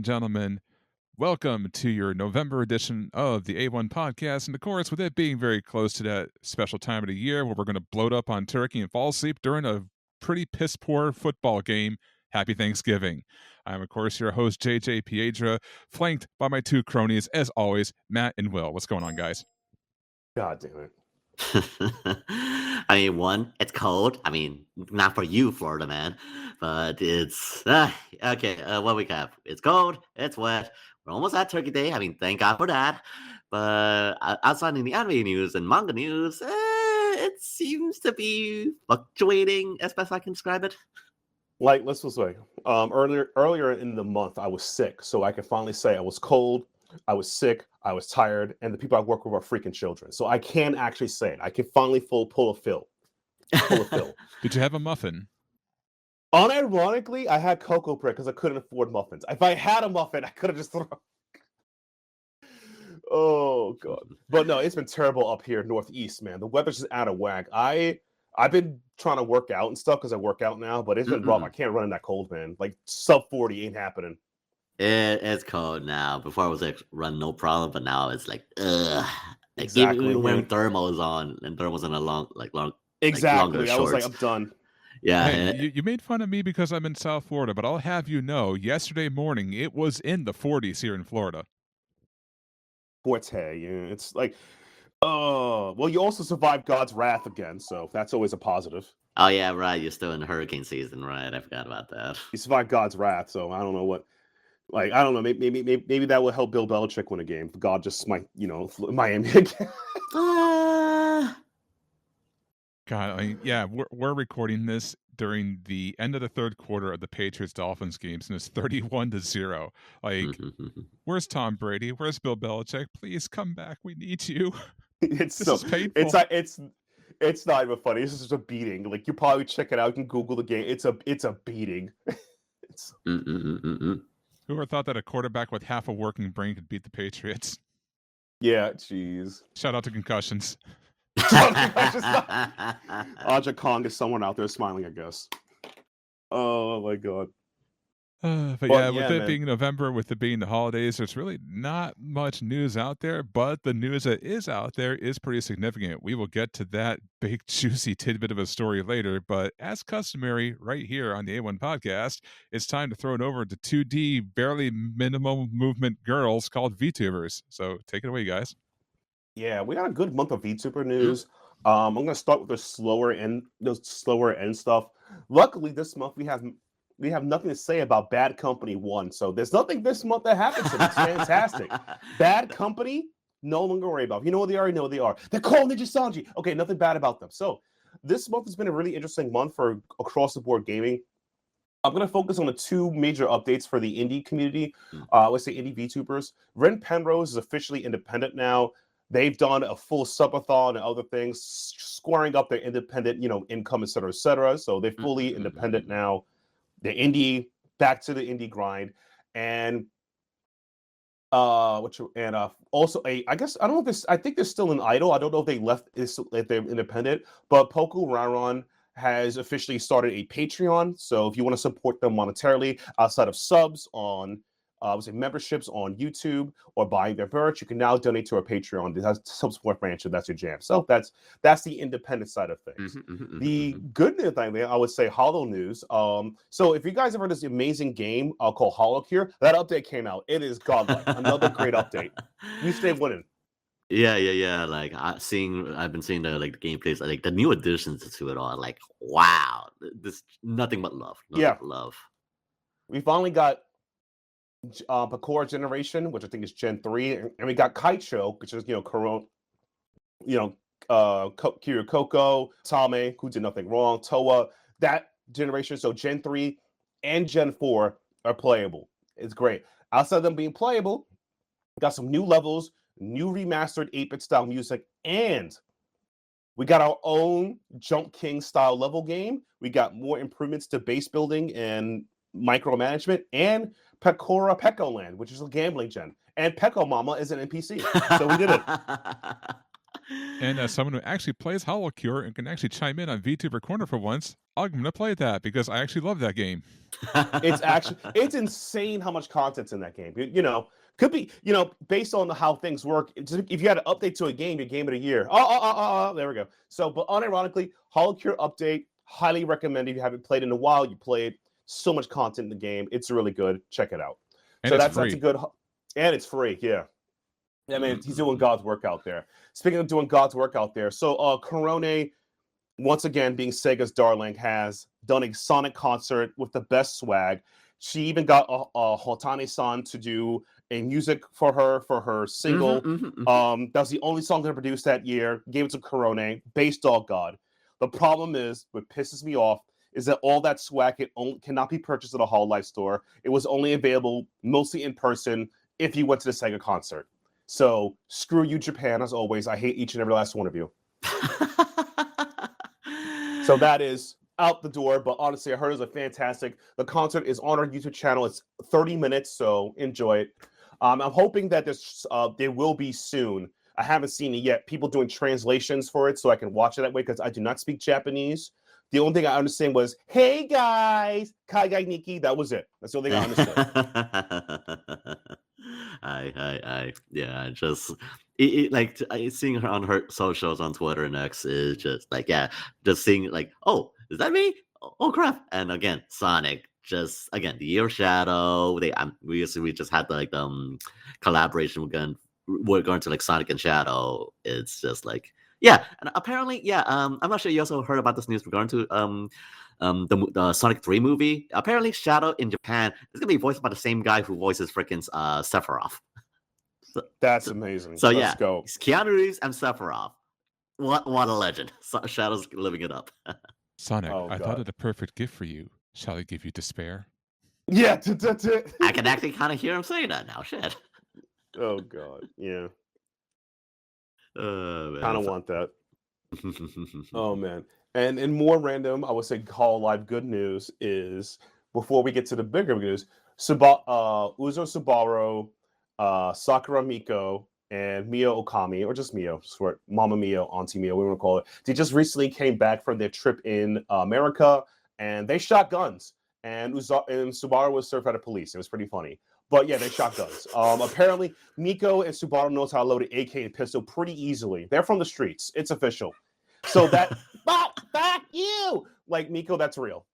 and gentlemen, welcome to your November edition of the A1 podcast. And of course, with it being very close to that special time of the year where we're going to bloat up on turkey and fall asleep during a pretty piss poor football game, happy Thanksgiving. I'm, of course, your host, JJ Piedra, flanked by my two cronies, as always, Matt and Will. What's going on, guys? God damn it. I mean, one, it's cold. I mean, not for you, Florida man, but it's okay. What we have? It's cold. It's wet. We're almost at Turkey Day. I mean, thank God for that. But outside in the anime news and manga news, it seems to be fluctuating as best I can describe it. Like, let's just say, earlier in the month, I was sick, so I could finally say I was cold, I was sick, I was tired, and the people I work with are freaking children. So I can actually say it. I can finally pull a Phil. Did you have a muffin? Unironically, I had cocoa bread because I couldn't afford muffins. If I had a muffin, I could have just thrown. Oh god! But no, it's been terrible up here northeast, man. The weather's just out of whack. I've been trying to work out and stuff because I work out now, but it's been rough. I can't run in that cold, man. Like sub 40 ain't happening. It's cold now. Before I was like run no problem, but now it's like ugh. Like, Exactly. Even wearing thermals on and thermals in a long. Exactly. Longer I was like, shorts. I'm done. Yeah. Hey, you made fun of me because I'm in South Florida, but I'll have you know, yesterday morning it was in the 40s here in Florida. Forte, yeah. It's like, well, you also survived God's wrath again, so that's always a positive. Oh yeah, right. You're still in hurricane season, right? I forgot about that. You survived God's wrath, so I don't know what. Like, I don't know. Maybe that will help Bill Belichick win a game. God just might, Miami again. God, I mean, yeah, we're recording this during the end of the third quarter of the Patriots Dolphins games, and it's 31-0. Like, where's Tom Brady? Where's Bill Belichick? Please come back. We need you. It's This so is painful. it's not even funny. This is just a beating. Like, you probably check it out. You can Google the game. It's a beating. Whoever thought that a quarterback with half a working brain could beat the Patriots? Yeah, jeez. Shout out to concussions. Aja Kong is someone out there smiling, I guess. Oh my god. But yeah, with it being November, with it being the holidays, there's really not much news out there, but the news that is out there is pretty significant. We will get to that big, juicy tidbit of a story later, but as customary, right here on the A1 podcast, it's time to throw it over to 2D, barely minimum movement girls called VTubers. So take it away, guys. Yeah, we got a good month of VTuber news. I'm gonna start with the slower end stuff. Luckily, this month we have nothing to say about Bad Company 1, so there's nothing this month that happens. So it's fantastic. Bad Company, no longer worry about. You know what they are? You know what they are. They're called Ninja Sanji. Okay, nothing bad about them. So this month has been a really interesting month for across the board gaming. I'm going to focus on the two major updates for the indie community. Let's say indie VTubers. Ren Penrose is officially independent now. They've done a full subathon and other things, squaring up their independent, income, et cetera, et cetera. So they're fully independent now. The indie, back to the indie grind, and also I guess I don't know if this. I think they're still an idol. I don't know if they left if they're independent, but Poku Raron has officially started a Patreon. So if you want to support them monetarily outside of subs on memberships on YouTube or buying their merch, you can now donate to our Patreon. It has some support branch, and that's your jam. So that's the independent side of things. The good news thing, I would say, Hollow news. So if you guys have heard this amazing game called Hollow Cure, that update came out. It is godlike. Another great update. You stay winning. Yeah. Like I've been seeing the gameplays, like the new additions to it all. Like, wow, this nothing but love. Nothing but love. We finally got Pakora generation, which I think is Gen 3, and we got Kaicho, which is Kiryu Coco, Tame, who did nothing wrong, Toa, that generation. So Gen 3 and Gen 4 are playable. It's great. Outside of them being playable, we got some new levels, new remastered 8-bit style music, and we got our own Jump King style level game. We got more improvements to base building and micromanagement, and Pekora Peko Land, which is a gambling gen, and Peko Mama is an NPC. So we did it. And as someone who actually plays Hollow Cure and can actually chime in on VTuber Corner for once, I'm gonna play that because I actually love that game. It's insane how much content's in that game. Could be, based on how things work. If you had an update to a game, your game of the year. There we go. So, but unironically, Holocure update, highly recommend. If you haven't played in a while, you play it. So much content in the game. It's really good. Check it out. And so it's that's free. a good, and it's free. Yeah. I mean, he's doing God's work out there. Speaking of doing God's work out there, so Korone, once again, being Sega's darling, has done a Sonic concert with the best swag. She even got Hotane-san to do a music for her single. That was the only song they produced that year. Gave it to Korone. Base Dog God. The problem is, what pisses me off, is that all that swag cannot be purchased at a Hololive store. It was only available mostly in person if you went to the Sega concert. So screw you, Japan, as always. I hate each and every last one of you. So that is out the door, but honestly, I heard it was fantastic. The concert is on our YouTube channel. It's 30 minutes, so enjoy it. I'm hoping that there will be soon. I haven't seen it yet. People doing translations for it so I can watch it that way because I do not speak Japanese. The only thing I understand was, "Hey guys, Kaigai Nikki." That was it. That's the only thing I understood. Seeing her on her socials on Twitter and X is just like, just seeing like, oh, is that me? Oh crap! And again, Sonic, just again the Year Shadow. We just had collaboration. We're going to like Sonic and Shadow. It's just like, yeah, and apparently, I'm not sure you also heard about this news regarding to the Sonic 3 movie. Apparently, Shadow in Japan is gonna be voiced by the same guy who voices freaking Sephiroth. That's amazing. So Let's go. It's Keanu Reeves and Sephiroth. What a legend! Shadow's living it up. Sonic, I thought of the perfect gift for you. Shall I give you despair? Yeah, I can actually kind of hear him saying that now. Shit. Oh god, yeah. Kind of want that. Oh man. And in more random, I would say Hololive good news is, before we get to the bigger news, Uzo Subaru, Sakura Miko, and Mio Okami, or just Mio, Mama Mio, Auntie Mio, we want to call it. They just recently came back from their trip in America, and they shot guns. And Subaru was served by the police. It was pretty funny. But yeah, they shot guns. Apparently, Miko and Subaru knows how to load an AK and pistol pretty easily. They're from the streets. It's official. So that, fuck you! Like, Miko, that's real.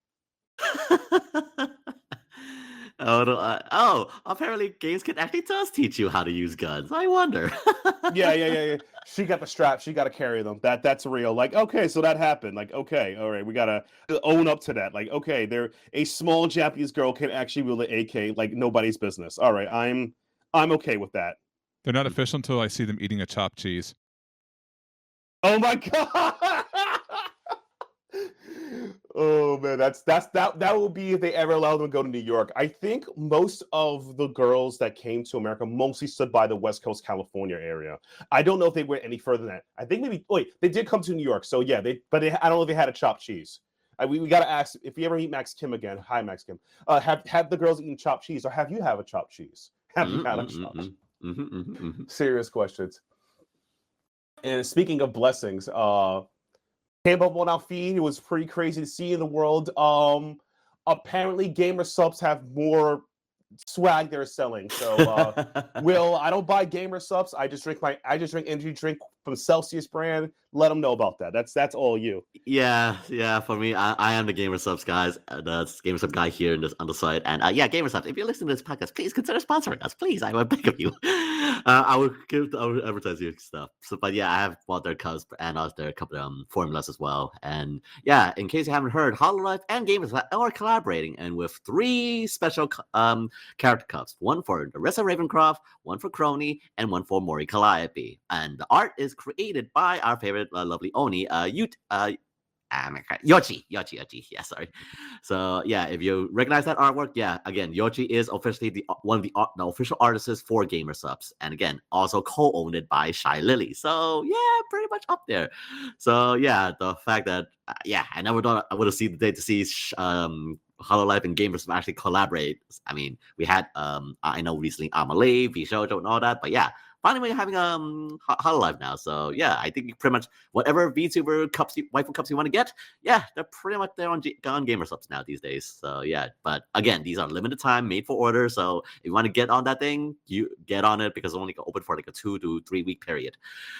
Apparently Games Kid actually does teach you how to use guns. I wonder. Yeah. She got the strap. She got to carry them. That's real. Like, okay, so that happened. Like, okay, all right, we got to own up to that. Like, okay, a small Japanese girl can actually wield an AK like nobody's business. All right, I'm okay with that. They're not official until I see them eating a chopped cheese. Oh my god! Oh man, that will be if they ever allow them to go to New York. I think most of the girls that came to America mostly stood by the West Coast California area. I don't know if they went any further than that. I think maybe they did come to New York, so yeah, I don't know if they had a chopped cheese. We got to ask, if you ever meet Max Kim again. Hi, Max Kim. Have the girls eaten chopped cheese, or have you had a chopped cheese? Have you had a chopped cheese? Serious questions. And speaking of blessings, came up on our feed. It was pretty crazy to see in the world. Apparently, gamer subs have more swag they're selling. So, I don't buy gamer subs. I just drink energy drink from Celsius brand. Let them know about that. That's all you. Yeah. For me, I am the gamer subs guys. That's gamer sub guy here on the side. And gamer subs. If you're listening to this podcast, please consider sponsoring us. Please, I would beg of you. I will advertise your stuff. So, but yeah, I have bought their cups and their couple of formulas as well. And yeah, in case you haven't heard, Hololive and Gamers are collaborating, and with 3 special character cups: one for Narissa Ravencroft, one for Crony, and one for Mori Calliope. And the art is created by our favorite lovely Oni, Yoshi. Yeah, sorry. So yeah, if you recognize that artwork, again, Yoshi is officially one of the official artists for gamer subs, and again, also co-owned by Shy Lily. So yeah, pretty much up there. So yeah, the fact that I never thought I would have seen the day to see Hololive and gamers actually collaborate. I mean, we had I know recently Amelie, V Shoujo, and all that, but yeah, finally having Hololive now. So yeah, I think pretty much whatever VTuber cups, waifu cups you want to get, yeah, they're pretty much there on Gamer Subs now these days. So yeah, but again, these are limited time, made for order. So if you want to get on that thing, you get on it because it's only open for like a 2 to 3 week period.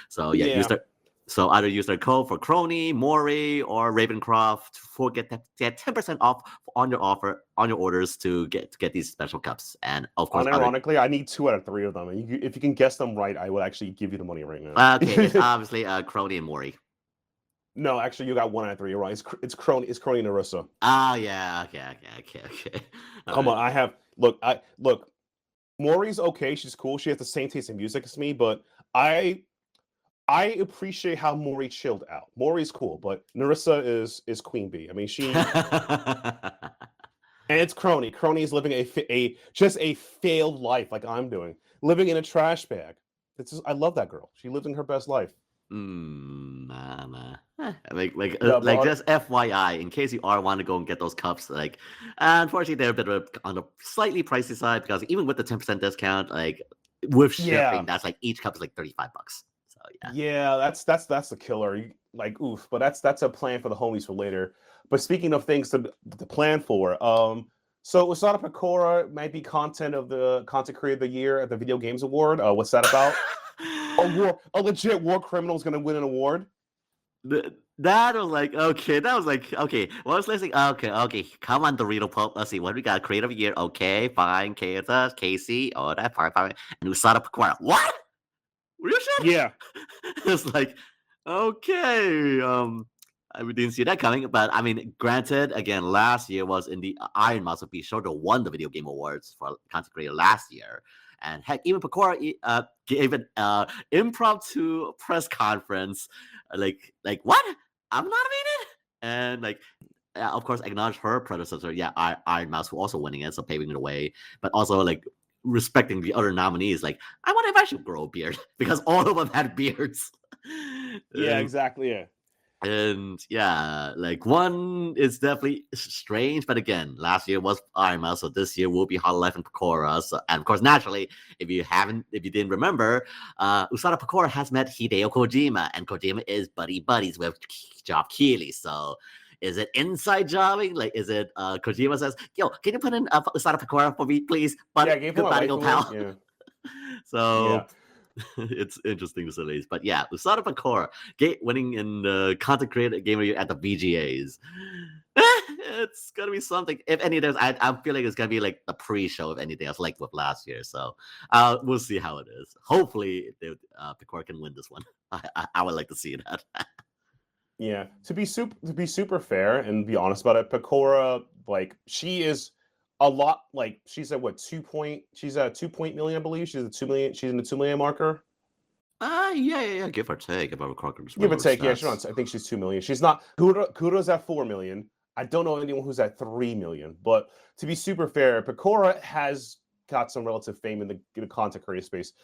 So yeah. So either use their code for Crony, Mori, or Ravencroft for get 10% off on your orders to get these special cups. And of course, unironically, I need 2 out of 3 of them. And if you can guess them right, I will actually give you the money right now. Okay, it's obviously Crony and Mori. No, actually, you got 1 out of 3. You're right. It's Crony and Narissa. Ah, yeah. Okay. Come on, look. Mori's okay. She's cool. She has the same taste in music as me, but I appreciate how Mori chilled out. Mori's cool, but Narissa is Queen Bee. I mean, she and it's Crony. Crony is living just a failed life like I'm doing, living in a trash bag. I love that girl. She lives in her best life. Nah. Just FYI, in case you want to go and get those cups, unfortunately they're a bit on the slightly pricey side because even with the 10% discount, with shipping, that's each cup is $35. So yeah, that's the killer. Oof, but that's a plan for the homies for later. But speaking of things to plan for, so Usada Pecora might be content creator of the year at the Video Games Award. What's that about? A legit war criminal is going to win an award. That was okay. Well, I was listening. Okay. Come on, Dorito Pope. Let's see what we got. Creative year. Okay, fine. Casey. Oh, that fine. And Usada Pecora. What? Real shit? Yeah. It's okay. I didn't see that coming, but I mean, granted, again, last year was in the Iron Mouse of Shoto won the Video Game Awards for content creator last year. And heck, even Pecora gave an impromptu press conference, what? I'm nominated? And of course, acknowledge her predecessor, Iron Mouse, who also winning it, so paving the way. But also respecting the other nominees. I wonder if I should grow a beard because all of them had beards. Yeah, exactly. Yeah. And one is definitely strange, but again, last year was Iron Mouse, so this year will be Hololive and Pecora. So, and of course, naturally, if you didn't remember, Usada Pecora has met Hideo Kojima, and Kojima is buddies with Geoff Keighley. So, is it inside jobbing? Is it Kojima says, "Yo, can you put in Usada Pecora for me, please?" But goodbye, go pal. Yeah. So. Yeah. It's interesting to say the least. But yeah, Usada Pecora winning in the content creator gamer at the VGAs. It's gonna be something. If any of those, I feel like it's gonna be the pre-show of anything else, with last year. So we'll see how it is. Hopefully, Pecora can win this one. I would like to see that. Yeah, to be super fair and be honest about it, Pecora, she is a lot. She's at what 2 point? She's at 2 million, I believe. She's at 2 million. She's in the 2 million marker. Yeah. Give or take. Give or take. Yeah, I think she's 2 million. She's not. Kudo's at 4 million. I don't know anyone who's at 3 million. But to be super fair, Pecora has got some relative fame in the content creator space.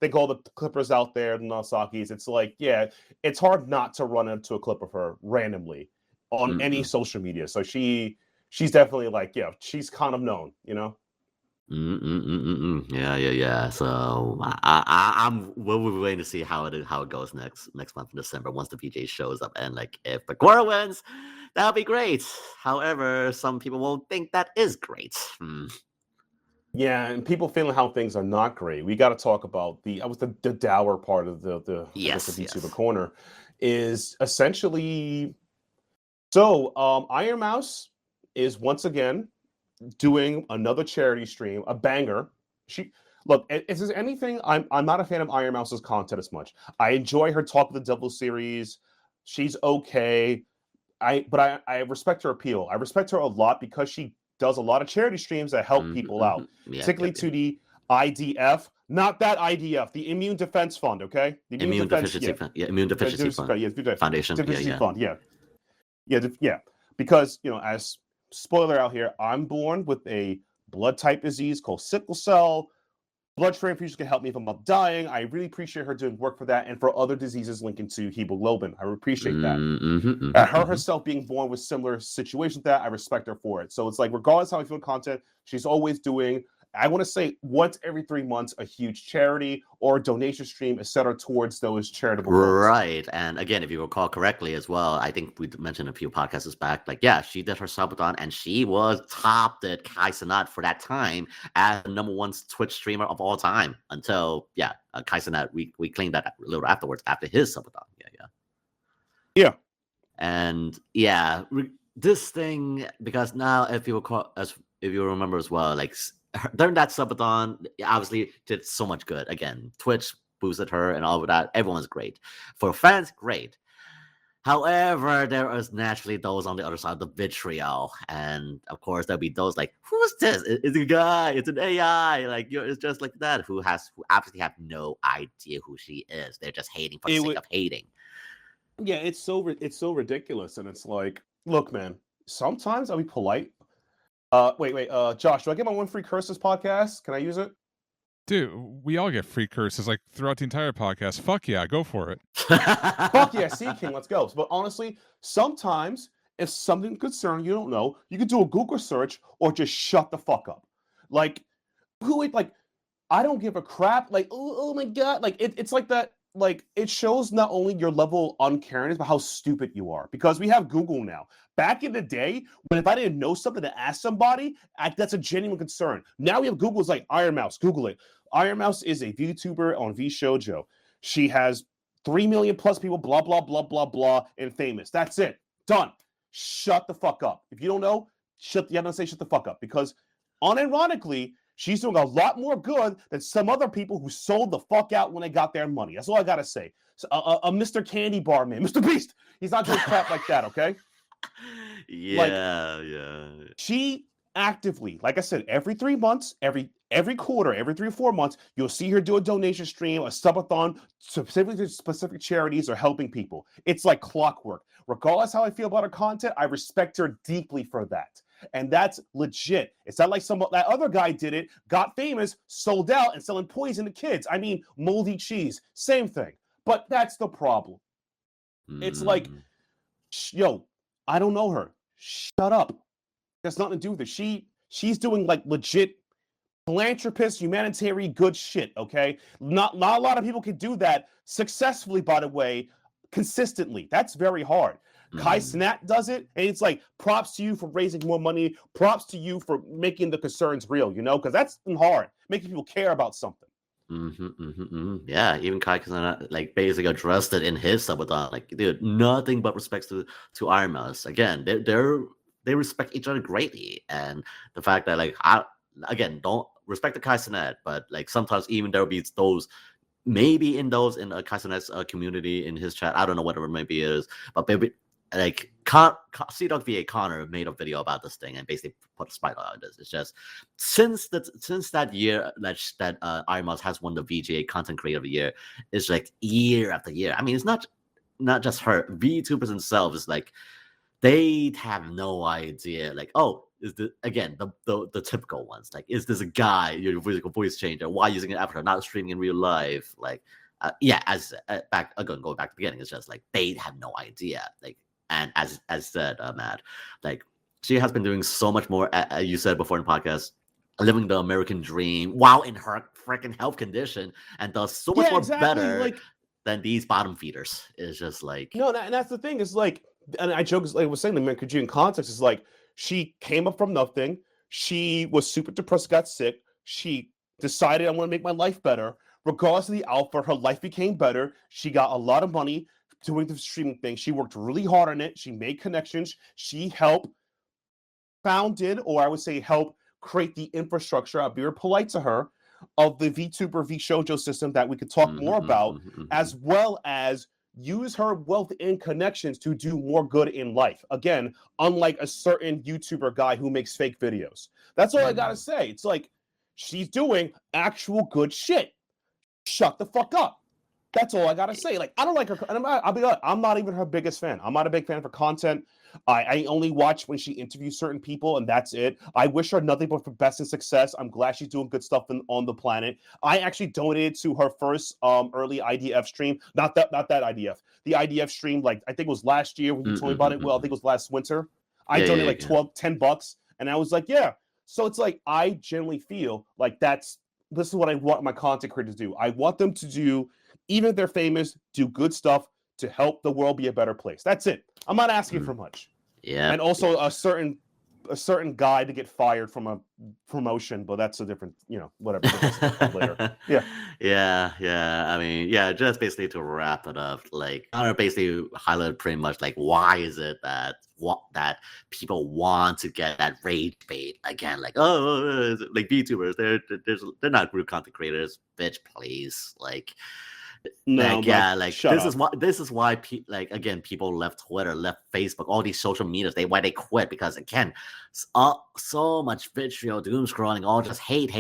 They call the Clippers out there, the Nasakis. It's it's hard not to run into a clip of her randomly on any social media. So she's definitely she's kind of known, Yeah. So we'll be waiting to see how it goes next month in December once the VJ shows up, and if Pecora wins, that'll be great. However, some people won't think that is great. Yeah, and people feeling how things are not great. We got to talk about the dour part of the VTuber corner is essentially Iron Mouse is once again doing another charity stream, a banger. If there's anything, I'm not a fan of Iron Mouse's content as much. I enjoy her Talk of the Devil series. She's okay. But I respect her appeal. I respect her a lot because she does a lot of charity streams that help people out, particularly to the IDF, not that IDF, the Immune Defense Fund. Okay, the Immune Deficiency Fund. Foundation. Deficiency Fund. Yeah. Because as spoiler out here, I'm born with a blood type disease called sickle cell. Blood transfusions can help me if I'm not dying. I really appreciate her doing work for that and for other diseases linked to hemoglobin. I appreciate that. Her herself being born with similar situations that I respect her for it. So it's regardless how I feel content, she's always doing I want to say once every 3 months, a huge charity or a donation stream, etc., towards those charitable goals. Right. And again, if you recall correctly as well, I think we mentioned a few podcasts back, like, yeah, she did her subathon and she was topped at Kai Cenat for that time as the #1 Twitch streamer of all time until, Kai Cenat, we claimed that a little afterwards after his subathon. Yeah. And this thing, because now if you recall, if you remember as well, like during that subathon, obviously did so much good. Again, Twitch boosted her and all of that. Everyone's great. For fans, great. However, there is naturally those on the other side of the vitriol. And of course, there'll be those like, who's this? It's a guy, it's an AI. Like, it's just like that, who absolutely have no idea who she is. They're just hating for the sake of hating. Yeah, it's so ridiculous. And it's like, look, man, sometimes I'll be polite. Wait, Josh, do I get my one free curse this podcast? Can I use it? Dude, we all get free curses like throughout the entire podcast. Fuck yeah, go for it. Fuck yeah, Sea King, let's go. But honestly, sometimes if something concerning you don't know, you can do a Google search or just shut the fuck up. Like, I don't give a crap. Like, oh my god, like it's like that. Like, it shows not only your level of uncaringness, but how stupid you are. Because we have Google now. Back in the day, when if I didn't know something to ask somebody, that's a genuine concern. Now we have Google's like Iron Mouse. Google it. Iron Mouse is a VTuber on VShojo. She has 3 million plus people, blah, blah, blah, blah, blah, and famous. That's it. Done. Shut the fuck up. If you don't know, you have to say shut the fuck up. Because unironically, she's doing a lot more good than some other people who sold the fuck out when they got their money. That's all I gotta say. So, Mr. Candy Bar Man, Mr. Beast, he's not doing crap like that, okay? Yeah. She actively, like I said, every 3 months, every quarter, every 3 or 4 months, you'll see her do a donation stream, a subathon, specifically to specific charities or helping people. It's like clockwork. Regardless how I feel about her content, I respect her deeply for that. And that's legit. It's not like that other guy did it, got famous, sold out, and selling poison to kids. I mean, moldy cheese, same thing. But that's the problem. It's like, yo, I don't know her. Shut up. That's nothing to do with it. She's doing like legit philanthropist, humanitarian good shit, okay? Not a lot of people can do that successfully, by the way, consistently. That's very hard. Kai Cenat does it, and it's like, props to you for raising more money. Props to you for making the concerns real, because that's hard, making people care about something. Yeah, even Kai Cenat like basically addressed it in his subathon. Like, dude, nothing but respects to Iron Mouse. Again, they respect each other greatly, and the fact that like don't respect the Kai Cenat, but like sometimes even there will be those. Maybe in Kai Cenat's community in his chat, I don't know whatever it maybe is, but maybe like C-Dog VA Connor made a video about this thing and basically put a spotlight on this. It's just since that year that Iron Mouse has won the VGA Content Creator of the Year, it's like year after year. I mean, it's not just her. VTubers themselves is like they have no idea. Like, oh, is the again the typical ones? Like, is this a guy? Your physical voice changer? Why using an avatar? Not streaming in real life? Like, as going back to the beginning, it's just like they have no idea. Like. And as said, Matt, like she has been doing so much more. You said before in the podcast, living the American dream while in her freaking health condition, and does so much more better than these bottom feeders. It's just like no, and that's the thing. Is like, and I joke, like I was saying, the American context is like she came up from nothing. She was super depressed, got sick. She decided I want to make my life better. Regardless of the output, her life became better. She got a lot of money doing the streaming thing. She worked really hard on it. She made connections. She helped founded, or I would say help create the infrastructure. I'll be polite to her, of the VTuber VShojo system that we could talk more about, as well as use her wealth and connections to do more good in life. Again, unlike a certain YouTuber guy who makes fake videos. That's all I gotta say. It's like, she's doing actual good shit. Shut the fuck up. That's all I gotta say. Like, I don't like her. I'll be honest, I'm not even her biggest fan. I'm not a big fan of her content. I only watch when she interviews certain people, and that's it. I wish her nothing but for best and success. I'm glad she's doing good stuff on the planet. I actually donated to her first early IDF stream. Not that IDF. The IDF stream, like I think it was last year when you told me about it. Well, I think it was last winter. I donated $10, and I was like, yeah. So it's like I generally feel like this is what I want my content creators to do. I want them to do, even if they're famous, do good stuff to help the world be a better place. That's it. I'm not asking for much. Yeah. And also a certain guy to get fired from a promotion, but that's a different, whatever. Later. Yeah. I mean, yeah, just basically to wrap it up, like Connor basically highlighted pretty much like why is it that people want to get that rage bait again, like like VTubers, they're not group content creators, bitch, please, like. No, like yeah, like this is why again, people left Twitter, left Facebook, all these social medias. Why they quit, because again, so much vitriol, doom scrolling, all just hate,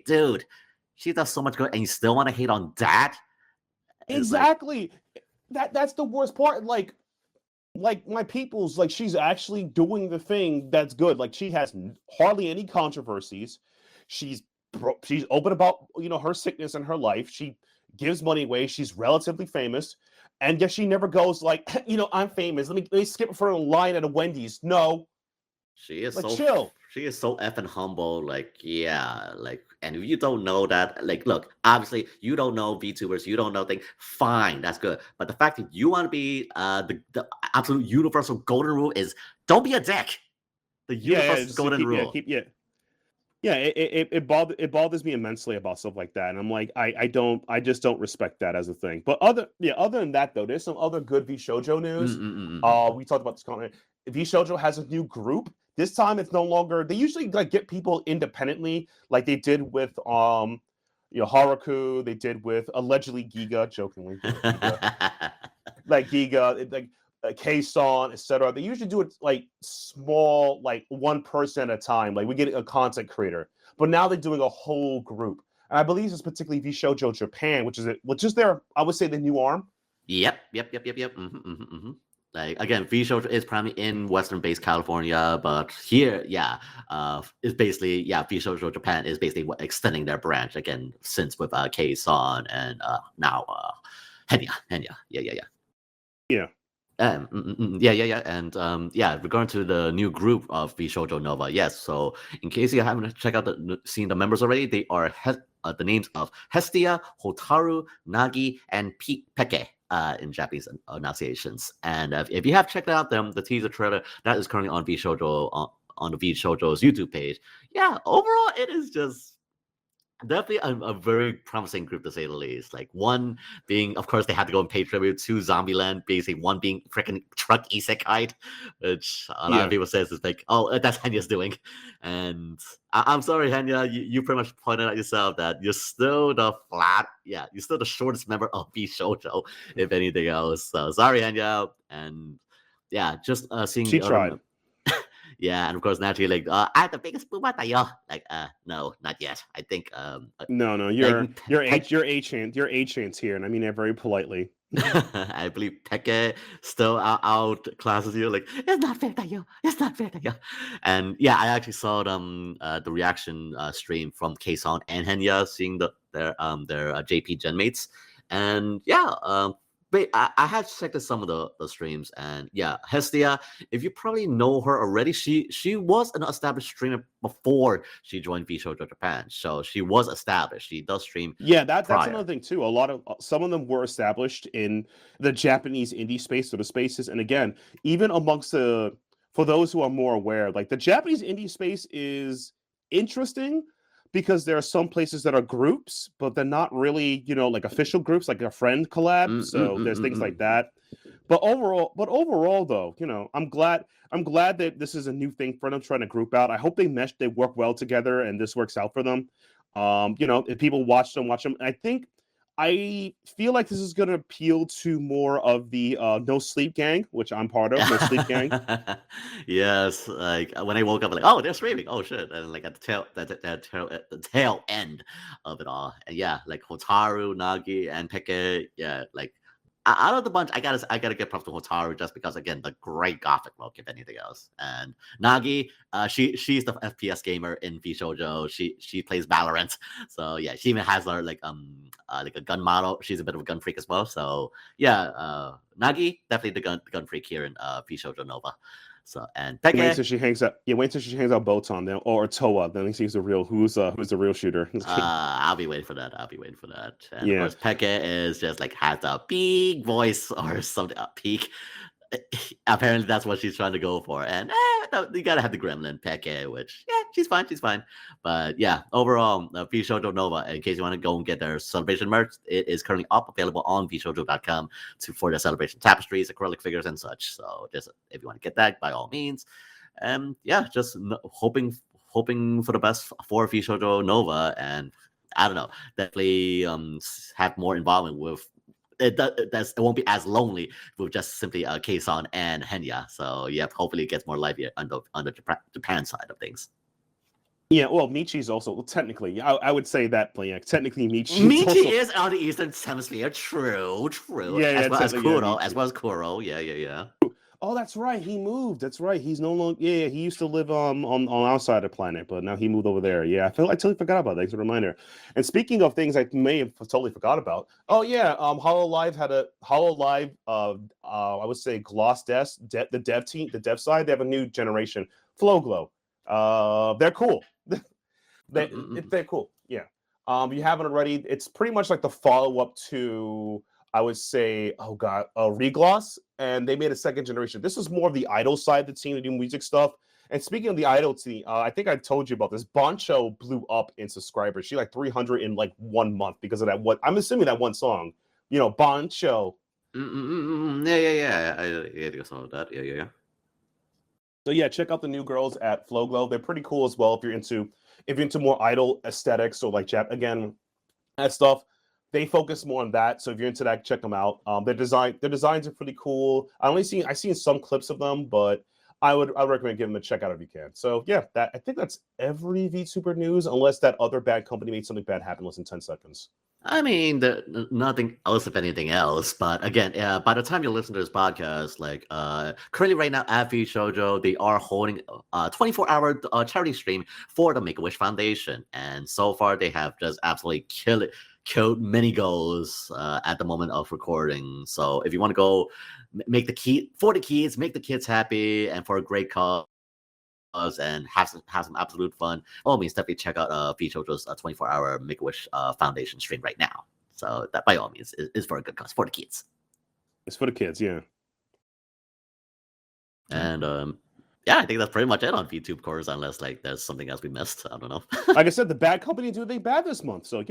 dude. She does so much good, and you still want to hate on that? Exactly. That's the worst part. Like my people's, like, she's actually doing the thing that's good. Like, she has hardly any controversies. She's open about her sickness and her life. She gives money away. She's relatively famous, and yet she never goes like, I'm famous. Let me skip for a line at a Wendy's. No, she is like, so chill. She is so effing humble. Like, yeah, like, and if you don't know that, like, look, obviously you don't know VTubers, you don't know things. Fine, that's good. But the fact that you want to be the absolute universal golden rule is don't be a dick. The universal golden rule. It bothers me immensely about stuff like that, and I'm like, I just don't respect that as a thing. But other than that, though, there's some other good VShojo news. We talked about this comment. VShojo has a new group. This time it's no longer. They usually like get people independently, like they did with Haruku. They did with allegedly Giga, jokingly, Giga. Like Giga, like K-Son, etc. They usually do it like small, like one person at a time. Like we get a content creator, but now they're doing a whole group. And I believe it's particularly VShojo Japan, which is their, I would say, the new arm. Yep. Like, again, VShojo is primarily in Western-based California, but here, it's basically, VShojo Japan is basically extending their branch again, since with K-Son and now Henya. Yeah. And regarding to the new group of VShojo Nova, yes. So in case you haven't checked out seen the members already, they are the names of Hestia, Hotaru, Nagi, and Peke in Japanese pronunciations. And if you have checked out the teaser trailer that is currently on VShojo on the VShojo's YouTube page, overall it is just definitely a very promising group, to say the least. Like, one being, of course, they had to go and pay tribute to Zombieland, basically one being freaking Truck Isekai, which a lot of people says is like, oh, that's Henya's doing. And I'm sorry, Henya, you pretty much pointed out yourself that you're still you're still the shortest member of VShojo, if anything else. So sorry, Henya. And just seeing she tried. And of course, naturally, like, I'm the biggest boomer tayo. Like, no, not yet. I think, no, you're A-chance here, and I mean it very politely. I believe Peke still out classes you, like, it's not fair tayo. And I actually saw the reaction stream from K-Son and Henya, seeing their JP Gen mates, and but I had checked out some of the streams, and Hestia, if you probably know her already, she was an established streamer before she joined VShojo Japan, so she was established. She does stream. That's another thing too. Some of them were established in the Japanese indie space, or the spaces, and again, even amongst for those who are more aware, like the Japanese indie space is interesting, because there are some places that are groups, but they're not really, like official groups, like a friend collab. So there's things like that. But overall, though, I'm glad that this is a new thing for them, trying to group out. I hope they work well together, and this works out for them. If people watch them. I feel like this is going to appeal to more of the No Sleep Gang, which I'm part of. No Sleep Gang. Yes, like when I woke up, like, oh, they're streaming. Oh shit! And like at the tail end of it all, and like Hotaru, Nagi, and Peke. Like out of the bunch, I gotta get props to Hotaru, just because, again, the great gothic look, if anything else. And Nagi, she's the FPS gamer in VShojo. She plays Valorant, so she even has her like a gun model. She's a bit of a gun freak as well. So Nagi, definitely the gun freak here in VShojo Nova. So and Wait Peke, till she hangs out. Yeah, wait till she hangs out Botan then, or Toa. Then he sees the real who's the real shooter. I'll be waiting for that. And of Yeah. course, Peke is just like has a big voice or something. Peak. Apparently, that's what she's trying to go for. And no, you gotta have the Gremlin Peke, which she's fine. But yeah, overall, V-Shoujo Nova. In case you want to go and get their celebration merch, it is currently available on vshoujo.com for the celebration tapestries, acrylic figures, and such. So just if you want to get that, by all means. Just hoping for the best for V-Shoujo Nova, and I don't know, definitely have more involvement with. It won't be as lonely with just simply Kason and Henya. So hopefully it gets more lively on the Japan side of things. Yeah, well, Michi's also technically. I would say that, but yeah, technically Michi also... is on the Eastern Hemisphere. True. Yeah, as well as Kuro, yeah, as well as Kuro. Yeah. Oh, that's right. He moved. That's right. He's no longer. Yeah, he used to live on our side of the planet, but now he moved over there. Yeah, I totally forgot about that. It's a reminder. And speaking of things I may have totally forgot about. Oh yeah, Hololive had a Hololive. I would say Gloss Desk, the dev team, the dev side. They have a new generation, Flow Glow. They're cool. They're cool. Yeah. You haven't already. It's pretty much like the follow up to, I would say, Regloss, and they made a second generation. This is more of the idol side of the team to do music stuff. And speaking of the idol team, I think I told you about this. Boncho blew up in subscribers. She like 300 in like 1 month because of that. What I'm assuming that one song, Boncho. Yeah. I do some of that. Yeah. So yeah, check out the new girls at Flow Glow. They're pretty cool as well if you're into more idol aesthetics or like again that stuff. They focus more on that. So if you're into that, check them out. Their designs are pretty cool. I've seen some clips of them, but I recommend giving them a check out if you can. So yeah, I think that's every VTuber news, unless that other bad company made something bad happen less than 10 seconds. I mean, nothing else, if anything else. But again, by the time you listen to this podcast, currently right now at V-Shoujo, they are holding a 24-hour charity stream for the Make-A-Wish Foundation. And so far, they have just absolutely killed many goals at the moment of recording. So if you want to go make the kids, make the kids happy, and for a great cause, and have some absolute fun, all means definitely check out V-Shoujo's 24-hour Make-A-Wish Foundation stream right now. So that by all means is for a good cause, for the kids. It's for the kids, yeah. And I think that's pretty much it on VTube course, unless there's something else we missed. I don't know. Like I said, the bad company do they bad this month, so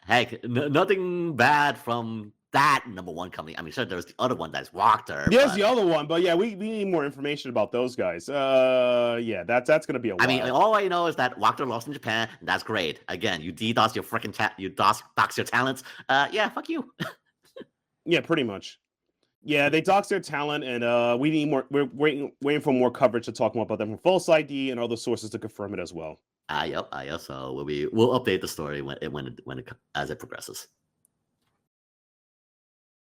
Heck, nothing bad from that number one company. I mean, sure, there's the other one that's Wachter. There's the other one, but yeah, we need more information about those guys. That's gonna be a while. I mean, all I know is that Wachter lost in Japan. And that's great. Again, you DDoS your freaking dox your talents. Fuck you. Yeah, pretty much. Yeah, they dox their talent, and we need more. We're waiting for more coverage to talk more about them from False ID and other sources to confirm it as well. Yep. So we'll update the story as it progresses.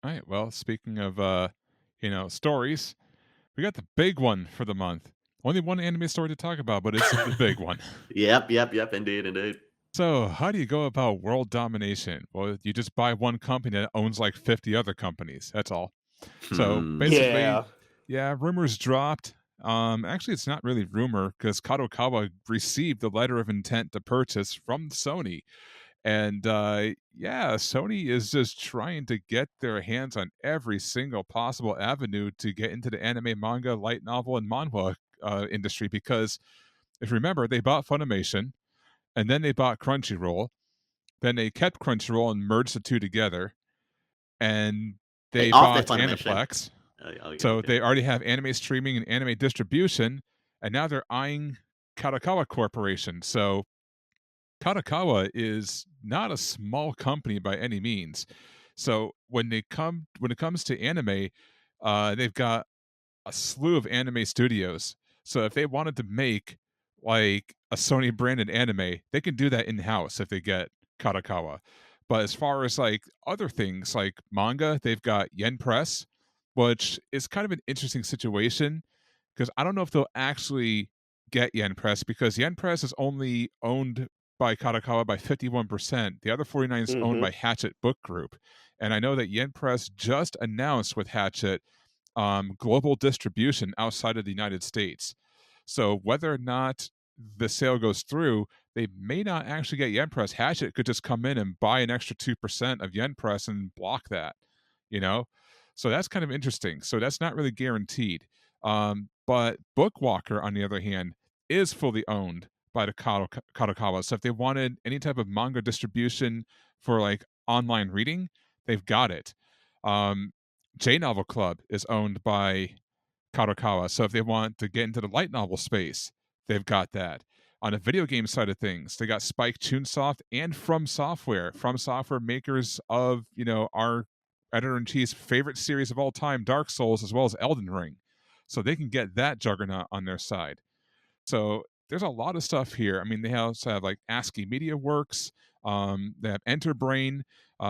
All right. Well, speaking of stories, we got the big one for the month. Only one anime story to talk about, but it's the big one. Yep. Indeed. So, how do you go about world domination? Well, you just buy one company that owns like 50 other companies. That's all. So basically, rumors dropped. Actually, it's not really rumor because Kadokawa received the letter of intent to purchase from Sony. And Sony is just trying to get their hands on every single possible avenue to get into the anime, manga, light novel, and manhwa industry. Because if you remember, they bought Funimation, and then they bought Crunchyroll. Then they kept Crunchyroll and merged the two together. And they bought Aniplex. So they already have anime streaming and anime distribution, and now they're eyeing Kadokawa Corporation. So Kadokawa is not a small company by any means. So when it comes to anime, they've got a slew of anime studios. So if they wanted to make like a Sony branded anime, they can do that in-house if they get Kadokawa. But as far as like other things like manga, they've got Yen Press, which is kind of an interesting situation because I don't know if they'll actually get Yen Press because Yen Press is only owned by Kadokawa by 51%. The other 49 is owned by Hatchet Book Group. And I know that Yen Press just announced with Hatchet global distribution outside of the United States. So whether or not the sale goes through, they may not actually get yen press. Hatchet could just come in and buy an extra 2% of yen press and block that, you know? So that's kind of interesting. So that's not really guaranteed. But Bookwalker, on the other hand, is fully owned by the Kadokawa. So if they wanted any type of manga distribution for like online reading, they've got it. J Novel Club is owned by Kadokawa. So if they want to get into the light novel space, they've got that. On the video game side of things, they got Spike Chunsoft and From Software. From Software, makers of, our editor-in-chief's favorite series of all time, Dark Souls, as well as Elden Ring. So they can get that juggernaut on their side. So there's a lot of stuff here. I mean, they also have like ASCII Media Works. They have Enterbrain.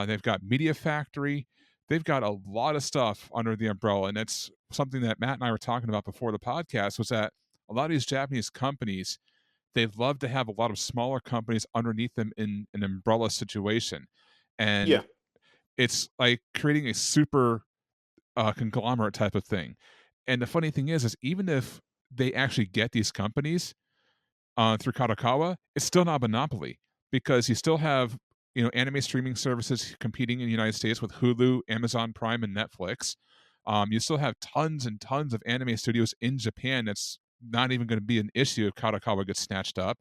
They've got Media Factory. They've got a lot of stuff under the umbrella. And that's something that Matt and I were talking about before the podcast, was that a lot of these Japanese companies, they love to have a lot of smaller companies underneath them in an umbrella situation. And it's like creating a super conglomerate type of thing. And the funny thing is even if they actually get these companies through Kadokawa, it's still not a monopoly, because you still have anime streaming services competing in the United States with Hulu, Amazon Prime, and Netflix. You still have tons and tons of anime studios in Japan. That's not even going to be an issue if Kadokawa gets snatched up.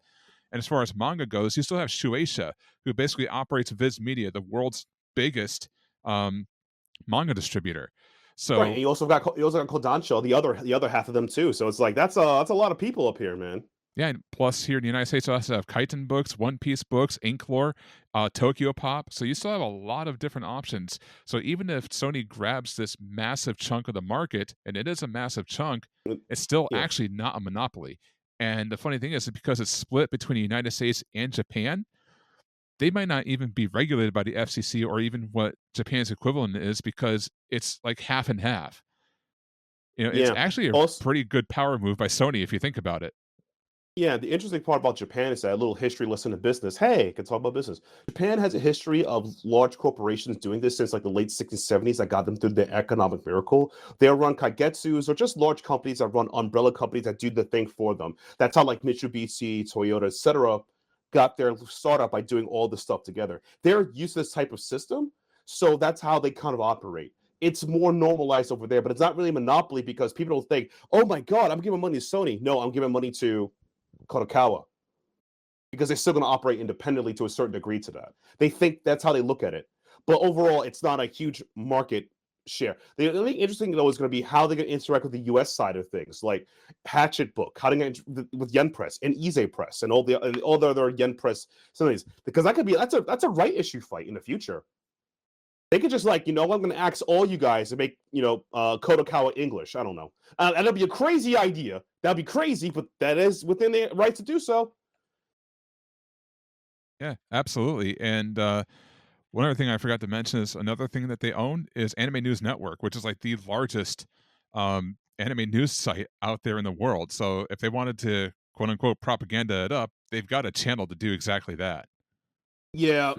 And as far as manga goes, you still have Shueisha, who basically operates Viz Media, the world's biggest manga distributor. So right, and you also got Kodansha, the other half of them too. So it's like that's a lot of people up here, man. Yeah, and plus here in the United States, you also have Kaiten Books, One Piece Books, Inklore, Tokyo Pop. So you still have a lot of different options. So even if Sony grabs this massive chunk of the market, and it is a massive chunk, it's still actually not a monopoly. And the funny thing is, because it's split between the United States and Japan, they might not even be regulated by the FCC or even what Japan's equivalent is, because it's like half and half. It's actually a pretty good power move by Sony if you think about it. Yeah, the interesting part about Japan is that a little history lesson in business. Hey, can talk about business. Japan has a history of large corporations doing this since like the late 60s, 70s that got them through the economic miracle. They'll run kaigetsus, or just large companies that run umbrella companies that do the thing for them. That's how like Mitsubishi, Toyota, etc. got their startup, by doing all this stuff together. They're used to this type of system, so that's how they kind of operate. It's more normalized over there, but it's not really a monopoly, because people don't think, oh my God, I'm giving money to Sony. No, I'm giving money to Kadokawa, because they're still going to operate independently to a certain degree to that. They think that's how they look at it. But overall, it's not a huge market share. The only interesting, though, is going to be how they're going to interact with the US side of things, like Hatchet Book, how they're going to with Yen Press and Ize Press and all the other Yen Press studies, because that's a right issue fight in the future. They could just like, I'm going to ask all you guys to make, Kadokawa English. I don't know. And that'd be a crazy idea. That'd be crazy, but that is within their right to do so. Yeah, absolutely. And one other thing I forgot to mention is another thing that they own is Anime News Network, which is like the largest anime news site out there in the world. So if they wanted to, quote unquote, propaganda it up, they've got a channel to do exactly that. Yeah.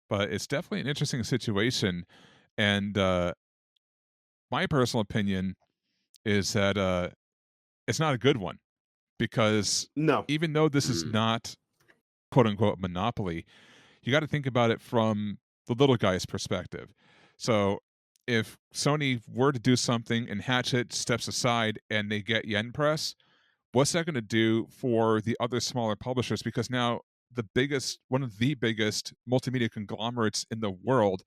But it's definitely an interesting situation. And my personal opinion is that it's not a good one, because even though this is not, quote unquote, monopoly, you got to think about it from the little guy's perspective. So if Sony were to do something and Hatchet steps aside and they get Yen Press, what's that going to do for the other smaller publishers? Because now one of the biggest multimedia conglomerates in the world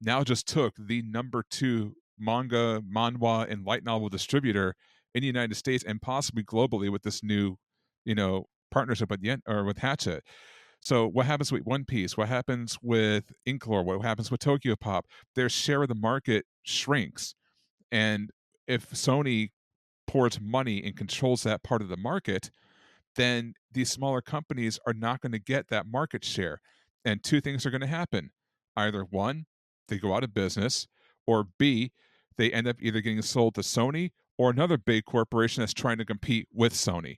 now just took the number 2 manga, manhwa, and light novel distributor in the United States and possibly globally with this new, partnership with Hatchet. So what happens with One Piece? What happens with Inklore? What happens with Tokyo Pop? Their share of the market shrinks. And if Sony pours money and controls that part of the market, then these smaller companies are not going to get that market share. And 2 things are going to happen. Either 1, they go out of business, or B, they end up either getting sold to Sony or another big corporation that's trying to compete with Sony.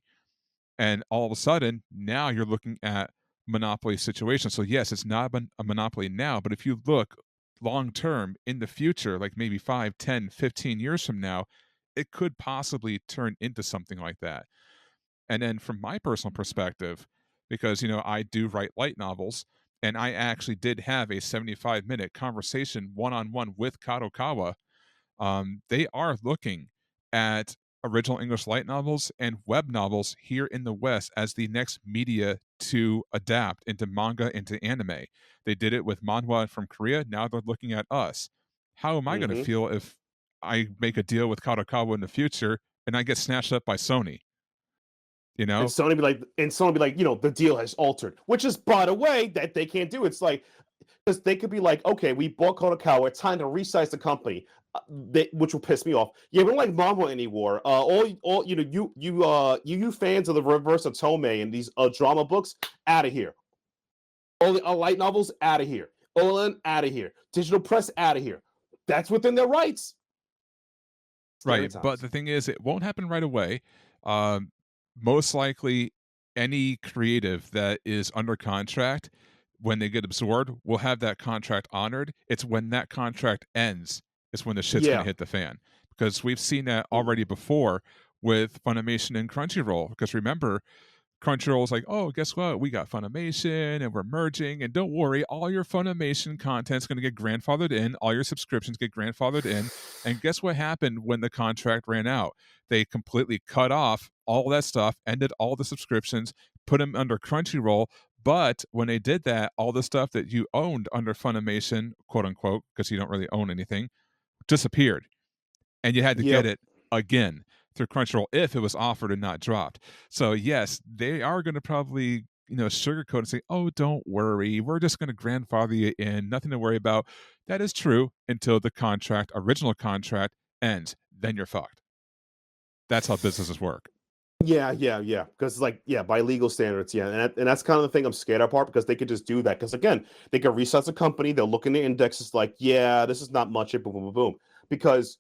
And all of a sudden, now you're looking at monopoly situation. So yes, it's not a monopoly now, but if you look long term in the future, like maybe 5, 10, 15 years from now, it could possibly turn into something like that. And then from my personal perspective, because I do write light novels, and I actually did have a 75-minute conversation one-on-one with Kadokawa. They are looking at original English light novels and web novels here in the West as the next media to adapt into manga, into anime. They did it with manhwa from Korea. Now they're looking at us. How am I going to feel if I make a deal with Kadokawa in the future and I get snatched up by Sony? And Sony be like, the deal has altered, which is, by the way, that they can't do. It's like, because they could be like, okay, we bought Kadokawa, it's time to resize the company, which will piss me off. Yeah, we don't like manhwa anymore. You fans of the reverse of Tomei and these drama books, out of here. All the light novels, out of here. Olin, out of here. Digital press, out of here. That's within their rights. Right, but the thing is, it won't happen right away. Most likely, any creative that is under contract, when they get absorbed, will have that contract honored. It's when that contract ends is when the shit's going to hit the fan. Because we've seen that already before with Funimation and Crunchyroll. Because remember, Crunchyroll's like, oh, guess what? We got Funimation and we're merging. And don't worry, all your Funimation content's going to get grandfathered in. All your subscriptions get grandfathered in. And guess what happened when the contract ran out? They completely cut off all that stuff, ended all the subscriptions, put them under Crunchyroll. But when they did that, all the stuff that you owned under Funimation, quote unquote, because you don't really own anything, disappeared. And you had to get it again through Crunchyroll if it was offered and not dropped. So yes, they are going to probably sugarcoat and say, oh, don't worry, we're just going to grandfather you in, nothing to worry about. That is true until the original contract ends. Then you're fucked. That's how businesses work. Yeah. Because by legal standards, and that's kind of the thing I'm scared of, because they could just do that. Because again, they could resize the company. They'll look in the indexes like, this is not much. Boom, boom, boom, boom. Because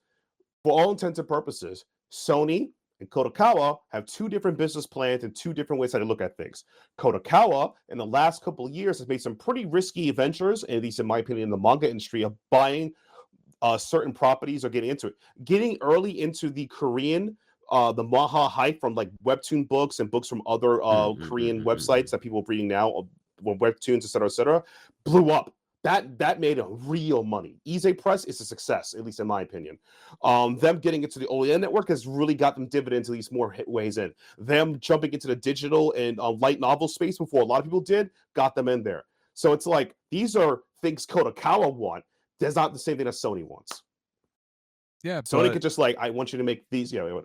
for all intents and purposes, Sony and Kadokawa have two different business plans and two different ways how to look at things. Kadokawa, in the last couple of years, has made some pretty risky ventures, at least in my opinion, in the manga industry, of buying certain properties or getting into it. Getting early into the Korean, the Maha hype from like webtoon books and books from other Korean websites that people are reading now, webtoons, et cetera, blew up. That made a real money. Ize Press is a success, at least in my opinion. Them getting into the OEM network has really got them dividends at least more ways in. Them jumping into the digital and light novel space before a lot of people did, got them in there. So it's like, these are things Kadokawa want. That's not the same thing that Sony wants. Yeah, Sony could just like, I want you to make these. Go.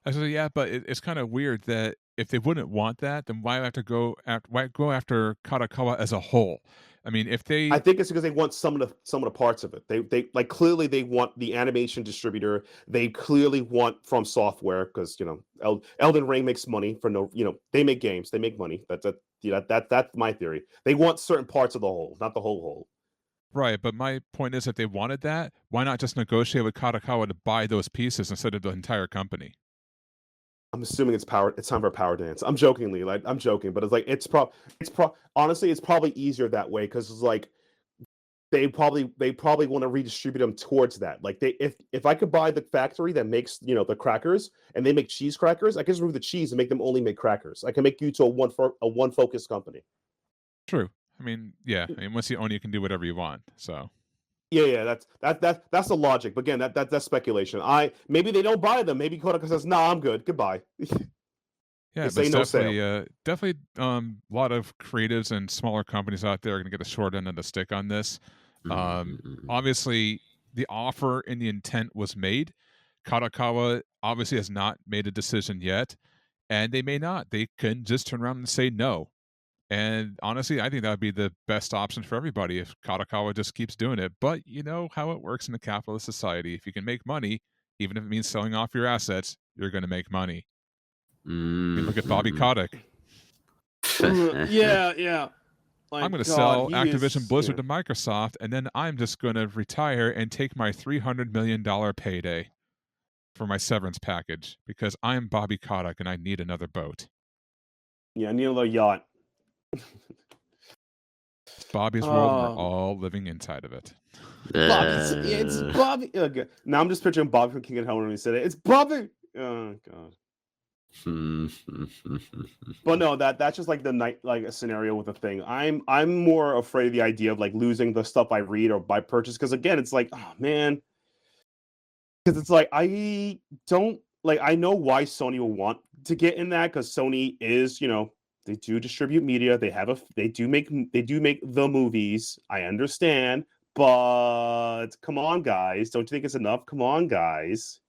But it's kind of weird that if they wouldn't want that, then why go after Kadokawa as a whole? I mean, I think it's because they want some of the parts of it. They like, clearly they want the animation distributor. They clearly want From Software, because Elden Ring makes money for they make games, they make money. That's my theory. They want certain parts of the whole, not the whole. Right, but my point is, if they wanted that, why not just negotiate with Kadokawa to buy those pieces instead of the entire company? I'm assuming it's time for a power dance. I'm joking, but it's like honestly, it's probably easier that way, because it's like they probably want to redistribute them towards that. Like, if I could buy the factory that makes the crackers, and they make cheese crackers, I can just remove the cheese and make them only make crackers. I can make you to a one focused company. True. I mean, once you own, you can do whatever you want. So. Yeah, that's the logic. But again, that's speculation. Maybe they don't buy them. Maybe Kodak says, "No, I'm good. Goodbye." Yeah, but definitely a lot of creatives and smaller companies out there are going to get the short end of the stick on this. Obviously, the offer and the intent was made. Kadokawa obviously has not made a decision yet, and they may not. They can just turn around and say no. And honestly, I think that would be the best option for everybody if Kadokawa just keeps doing it. But you know how it works in the capitalist society. If you can make money, even if it means selling off your assets, you're going to make money. I mean, look at Bobby Kotick. Yeah. I'm going to sell Activision Blizzard to Microsoft, and then I'm just going to retire and take my $300 million payday for my severance package because I'm Bobby Kotick and I need another boat. Yeah, I need another yacht. Bobby's world, and we're all living inside of it. Bobby's, it's Bobby. Okay. Now I'm just picturing Bobby from King of Hell when he said it. It's Bobby. Oh god. But no, that's just like the night, like a scenario with a thing. I'm more afraid of the idea of like losing the stuff I read or buy purchase, because again, it's like, oh man, because it's like I don't like, I know why Sony will want to get in that, because Sony is, they do distribute media, they do make the movies. I understand, but come on, guys, don't you think it's enough? Come on, guys,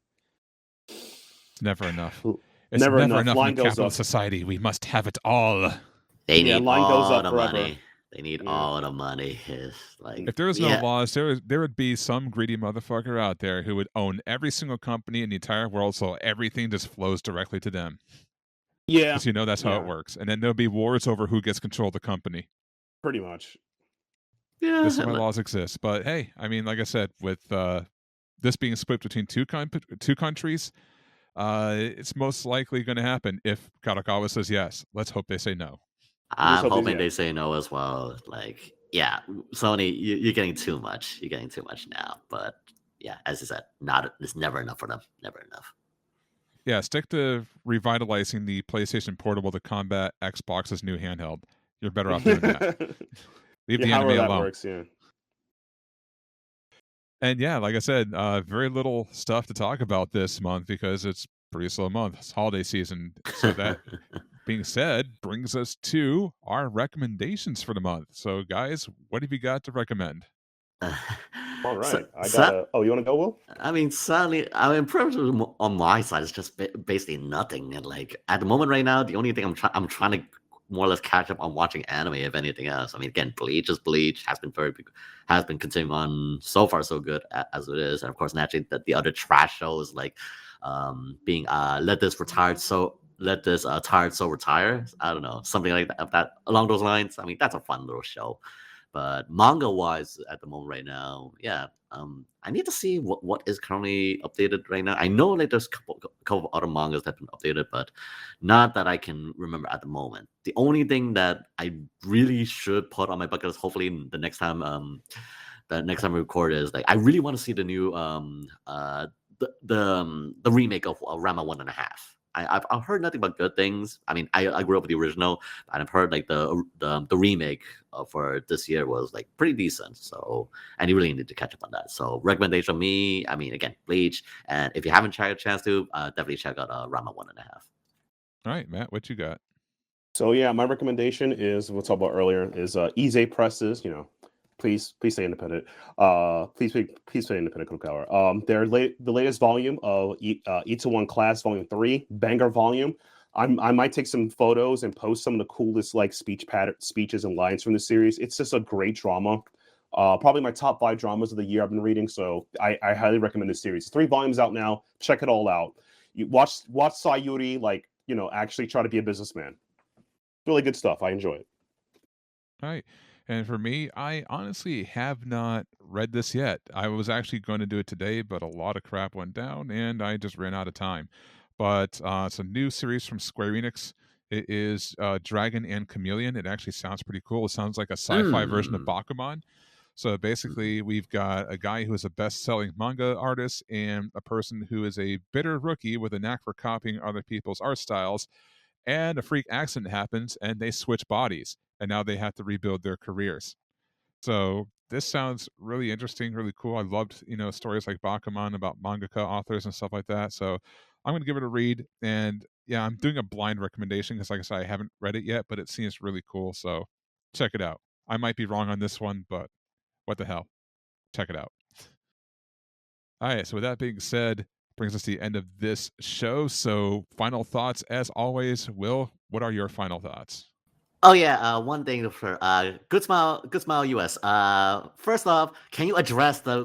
it's never enough. It's never enough. in Line a goes capitalist society. We must have it all. They need line goes all up the forever. money. They need all the money. If there was no laws, there would be some greedy motherfucker out there who would own every single company in the entire world, so everything just flows directly to them. Yeah, because that's how it works. And then there'll be wars over who gets control of the company. Pretty much. Yeah, this is why laws exist. But hey, I mean, like I said, with this being split between two countries, it's most likely going to happen if Kadokawa says yes. Let's hope they say no. I'm hoping they say no as well. Like, yeah, Sony, you're getting too much. You're getting too much now. But yeah, as I said, it's never enough for them. Never enough. Yeah, stick to revitalizing the PlayStation Portable to combat Xbox's new handheld. You're better off doing that. Leave the anime alone. Works, yeah. And yeah, like I said, very little stuff to talk about this month because it's a pretty slow month. It's holiday season. So that being said, brings us to our recommendations for the month. So guys, what have you got to recommend? All right. You want to go, Will? I mean, sadly, pretty much on my side, it's just basically nothing. And like at the moment right now, the only thing I'm trying to more or less catch up on watching anime, if anything else. I mean, again, Bleach has been continuing on so far so good as it is, and of course, naturally, the other trash shows like being Let This Tired So Retire. I don't know, something like that along those lines. I mean, that's a fun little show. But manga wise, at the moment right now, yeah, I need to see what is currently updated right now. I know like there's a couple of other mangas that have been updated, but not that I can remember at the moment. The only thing that I really should put on my bucket list, hopefully the next time we record, is like I really want to see the new the remake of Rama 1.5. I've heard nothing but good things. I mean, I grew up with the original, and I've heard like the remake for this year was like pretty decent. So, and you really need to catch up on that. So, recommendation from me. I mean, again, Bleach, and if you haven't had a chance to, definitely check out Rama 1.5. All right, Matt, what you got? So yeah, my recommendation is we'll talk about earlier is Ize Presses. Please stay independent. Please stay independent, Kadokawa. The latest volume of A-01 Class Volume 3, banger volume. I might take some photos and post some of the coolest like speeches and lines from the series. It's just a great drama. Probably my top 5 dramas of the year I've been reading. So I highly recommend this series. 3 volumes out now. Check it all out. You watch Sayuri actually try to be a businessman. Really good stuff. I enjoy it. All right. And for me, I honestly have not read this yet. I was actually going to do it today, but a lot of crap went down and I just ran out of time. But it's a new series from Square Enix. It is Dragon and Chameleon. It actually sounds pretty cool. It sounds like a sci-fi version of Bakuman. So basically, we've got a guy who is a best-selling manga artist and a person who is a bitter rookie with a knack for copying other people's art styles. And a freak accident happens and they switch bodies. And now they have to rebuild their careers. So this sounds really interesting, really cool. I loved, stories like Bakuman about mangaka authors and stuff like that. So I'm going to give it a read. And yeah, I'm doing a blind recommendation because, like I said, I haven't read it yet, but it seems really cool. So check it out. I might be wrong on this one, but what the hell? Check it out. All right. So with that being said, brings us to the end of this show. So final thoughts, as always. Will, what are your final thoughts? Oh yeah, one thing for Good Smile US. First off, can you address the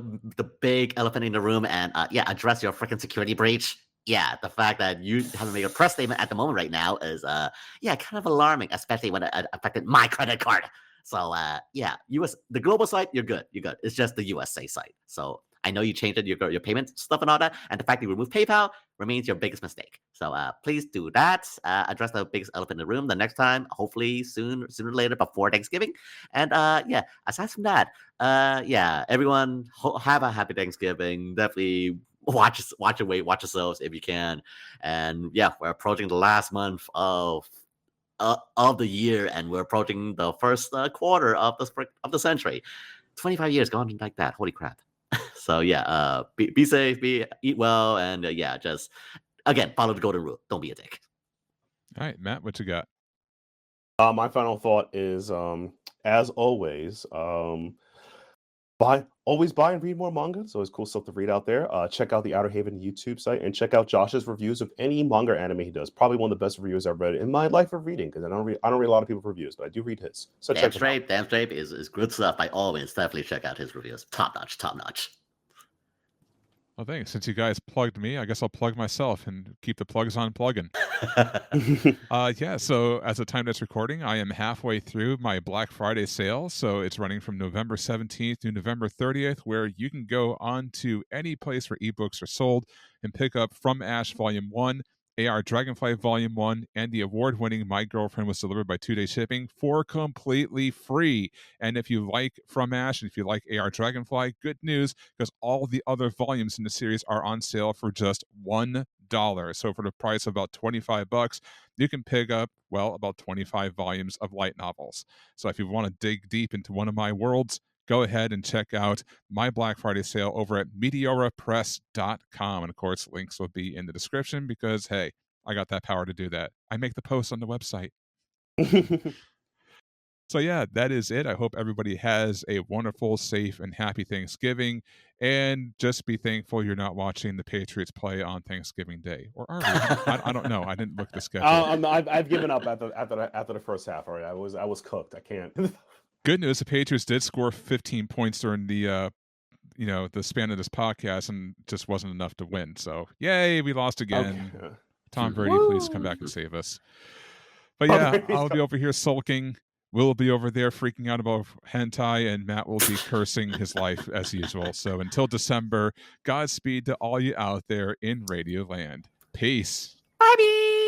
big elephant in the room and address your freaking security breach? Yeah, the fact that you haven't made a press statement at the moment right now is kind of alarming, especially when it affected my credit card. So US, the global site, you're good. It's just the USA site. So I know you changed it, your payment stuff and all that, and the fact that you removed PayPal, remains your biggest mistake. So please do that. Address the biggest elephant in the room the next time, hopefully sooner or later before Thanksgiving. And aside from that, everyone have a happy Thanksgiving. Definitely watch your weight, watch yourselves if you can. And we're approaching the last month of the year, and we're approaching the first quarter of the century. 25 years gone like that. Holy crap. So be safe, eat well, and just again follow the golden rule. Don't be a dick. All right, Matt, what you got? My final thought is, as always, always buy and read more manga. So it's cool stuff to read out there. Check out the Outerhaven YouTube site and check out Josh's reviews of any manga anime he does. Probably one of the best reviews I've read in my life of reading, because I don't read a lot of people's reviews, but I do read his. So Damn Straight is good stuff. By all means, definitely check out his reviews. Top notch. Well, thanks. Since you guys plugged me, I guess I'll plug myself and keep the plugs on plugging. So as of time that's recording, I am halfway through my Black Friday sale. So it's running from November 17th to November 30th, where you can go on to any place where ebooks are sold and pick up From Ash Volume 1, AR Dragonfly Volume 1, and the award-winning My Girlfriend Was Delivered by 2-Day Shipping for completely free. And if you like From Ash and if you like AR Dragonfly, good news, because all the other volumes in the series are on sale for just $1. So for the price of about $25, you can pick up, about 25 volumes of light novels. So if you want to dig deep into one of my worlds, go ahead and check out my Black Friday sale over at meteorapress.com. And of course, links will be in the description because, hey, I got that power to do that. I make the posts on the website. So that is it. I hope everybody has a wonderful, safe, and happy Thanksgiving. And just be thankful you're not watching the Patriots play on Thanksgiving Day. Or are we? I don't know. I didn't look at the schedule. I've given up after the first half. All right, I was cooked. I can't. Good news, the Patriots did score 15 points during the the span of this podcast, and just wasn't enough to win. So yay, we lost again. Okay. Tom Brady, please come back and save us. But I'll be over here sulking. Will be over there freaking out about hentai, and Matt will be cursing his life as usual. So until December, Godspeed to all you out there in Radio Land. Peace. Bye.